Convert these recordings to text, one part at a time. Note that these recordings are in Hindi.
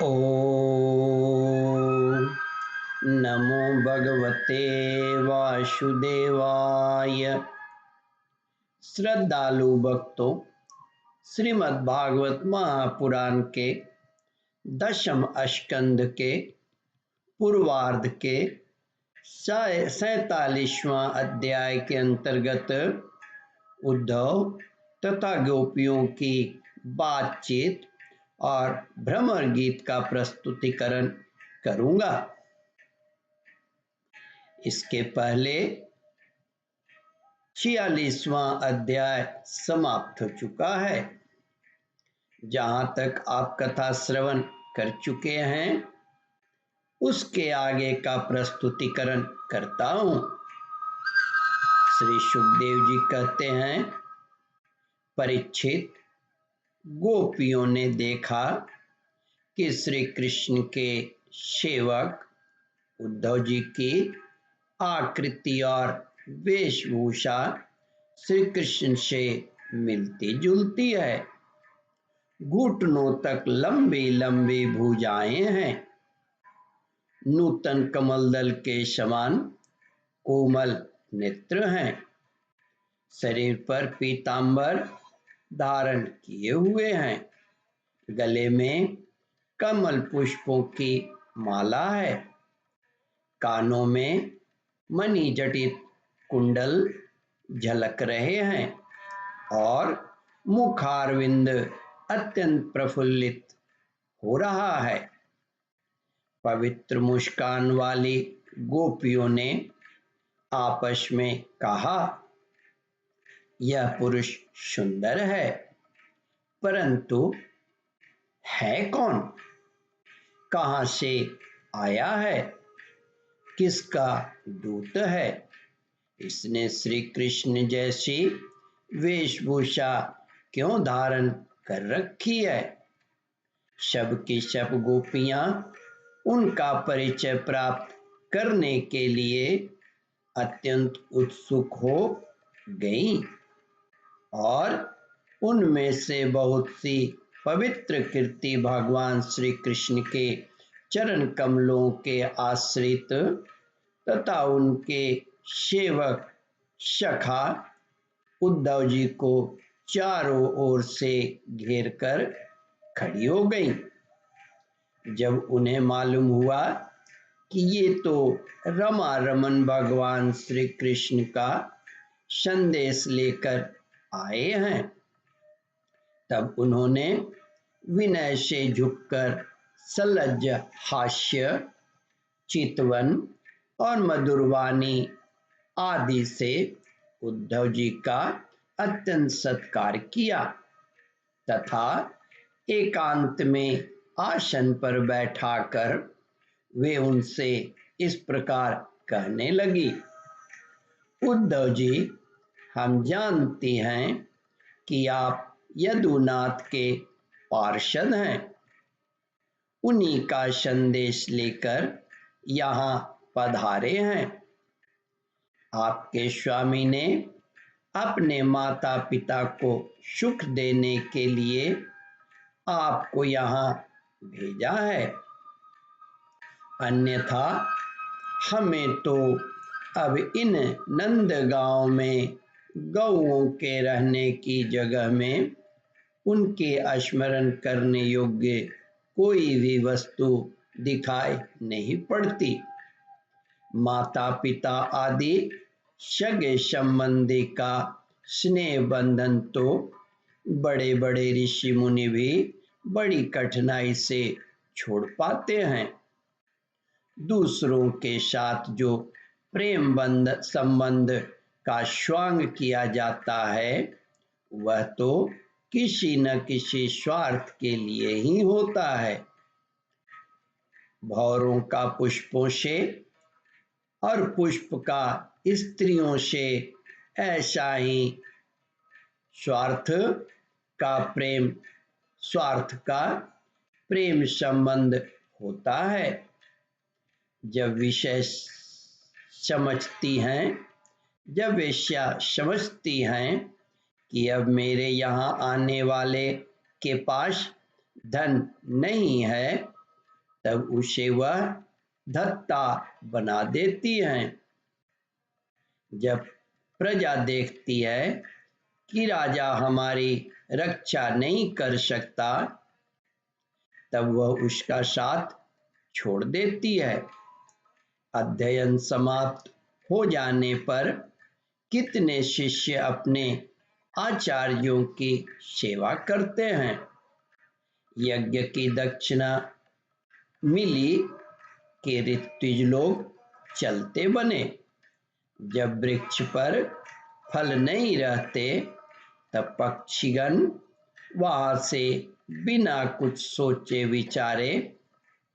ओम नमो भगवते वासुदेवाय। श्रद्धालु भक्तों, श्रीमद् भागवत महापुराण के दशम स्कंद के पूर्वार्ध के 47वां अध्याय के अंतर्गत उद्धव तथा गोपियों की बातचीत और भ्रमर गीत का प्रस्तुतिकरण करूंगा। इसके पहले 46वां अध्याय समाप्त हो चुका है। जहां तक आप कथा श्रवण कर चुके हैं उसके आगे का प्रस्तुतिकरण करता हूं। श्री सुखदेव जी कहते हैं, परीक्षित, गोपियों ने देखा कि श्री कृष्ण के सेवक उद्धव जी की आकृति और वेशभूषा श्री कृष्ण से मिलती जुलती है। घुटनों तक लंबी लंबी भुजाएं हैं, नूतन कमलदल के समान कोमल नेत्र हैं, शरीर पर पीतांबर धारण किए हुए हैं, गले में कमल पुष्पों की माला है, कानों में मणि जटित कुंडल झलक रहे हैं और मुखारविंद अत्यंत प्रफुल्लित हो रहा है। पवित्र मुस्कान वाली गोपियों ने आपस में कहा, यह पुरुष सुंदर है, परंतु है कौन? कहां से आया है? किसका दूत है? इसने श्री कृष्ण जैसी वेशभूषा क्यों धारण कर रखी है? सब की सब गोपियां उनका परिचय प्राप्त करने के लिए अत्यंत उत्सुक हो गईं और उनमें से बहुत सी पवित्र कीर्ति भगवान श्री कृष्ण के चरण कमलों के आश्रित तथा उनके सेवक सखा उद्धव जी को चारों ओर से घेर कर खड़ी हो गई। जब उन्हें मालूम हुआ कि ये तो रमा रमन भगवान श्री कृष्ण का संदेश लेकर आए हैं, तब उन्होंने विनय से झुककर सलज्ज हास्य, चितवन और मधुरवाणी आदि से उद्धव जी का अत्यंत सत्कार किया तथा एकांत में आसन पर बैठाकर वे उनसे इस प्रकार कहने लगी, उद्धव जी, हम जानती हैं कि आप यदुनाथ के पार्षद हैं। उन्हीं का संदेश लेकर यहाँ पधारे हैं। आपके स्वामी ने अपने माता पिता को सुख देने के लिए आपको यहाँ भेजा है, अन्यथा हमें तो अब इन नंदगांव में गौओं के रहने की जगह में उनके स्मरण करने योग्य कोई भी वस्तु दिखाई नहीं पड़ती। माता पिता आदि सगे संबंधी का स्नेह बंधन तो बड़े बड़े ऋषि मुनि भी बड़ी कठिनाई से छोड़ पाते हैं। दूसरों के साथ जो प्रेम संबंध का स्वांग किया जाता है वह तो किसी न किसी स्वार्थ के लिए ही होता है। भौरों का पुष्पों से और पुष्प का स्त्रियों से ऐसा ही स्वार्थ का प्रेम संबंध होता है। जब वेश्या समझती हैं कि अब मेरे यहाँ आने वाले के पास धन नहीं है तब उसे वह धत्ता बना देती हैं। जब प्रजा देखती है कि राजा हमारी रक्षा नहीं कर सकता, तब वह उसका साथ छोड़ देती है। अध्ययन समाप्त हो जाने पर कितने शिष्य अपने आचार्यों की सेवा करते हैं। यज्ञ की दक्षिणा मिली कि ऋत्विज लोग चलते बने। जब वृक्ष पर फल नहीं रहते, तब पक्षीगण वहां से बिना कुछ सोचे विचारे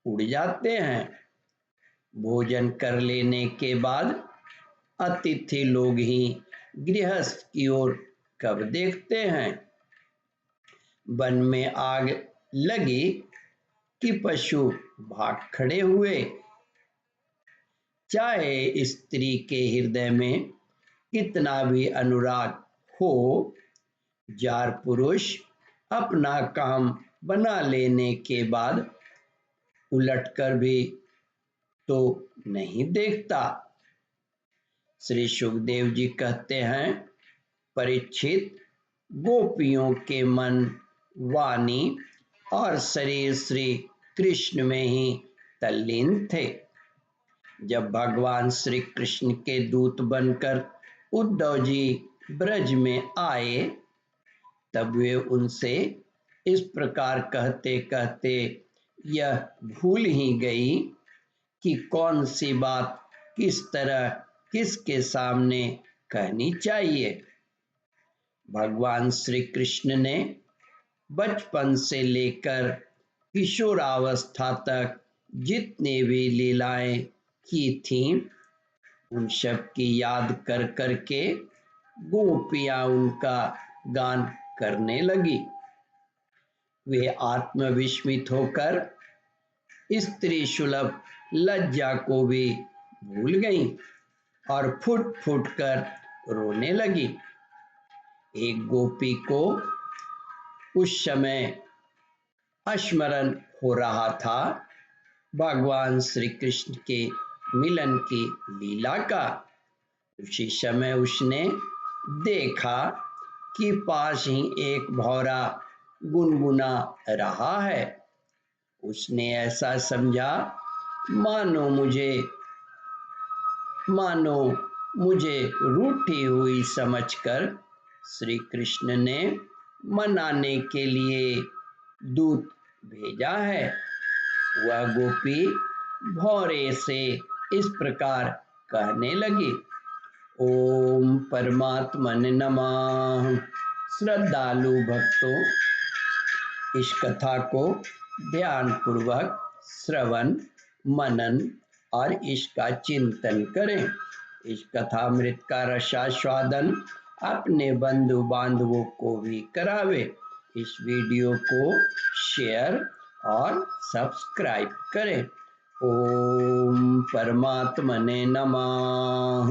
उड़ जाते हैं। भोजन कर लेने के बाद अतिथि लोग ही गृहस्थ की ओर कब देखते हैं। वन में आग लगी कि पशु भाग खड़े हुए। चाहे स्त्री के हृदय में कितना भी अनुराग हो, जार पुरुष अपना काम बना लेने के बाद उलटकर भी तो नहीं देखता। श्री सुखदेव जी कहते हैं, परीक्षित गोपियों के मन, वाणी और शरीर श्री कृष्ण में ही तल्लीन थे। जब भगवान श्री कृष्ण के दूत बनकर उद्धव जी ब्रज में आए, तब वे उनसे इस प्रकार कहते कहते यह भूल ही गई कि कौन सी बात किस तरह किसके सामने कहनी चाहिए। भगवान श्री कृष्ण ने बचपन से लेकर किशोरावस्था तक जितनी भी लीलाएं की थीं, उन सब की याद कर करके गोपियां उनका गान करने लगी। वे आत्मविस्मित होकर स्त्री सुलभ लज्जा को भी भूल गईं और फुट फुट कर रोने लगी। एक गोपी को उस समय स्मरण हो रहा था भगवान श्री कृष्ण के मिलन की लीला का। उसी समय उसने देखा कि पास ही एक भौरा गुनगुना रहा है। उसने ऐसा समझा मानो मुझे रूठी हुई समझकर श्री कृष्ण ने मनाने के लिए दूत भेजा है। वह गोपी भौरे से इस प्रकार कहने लगी, ओम परमात्मने नमः। श्रद्धालु भक्तों, इस कथा को ध्यान पूर्वक श्रवण मनन और इसका चिंतन करें। इस कथामृत का रसास्वादन अपने बंधु बांधवों को भी करावे। इस वीडियो को शेयर और सब्सक्राइब करें। ओम परमात्मने नमः।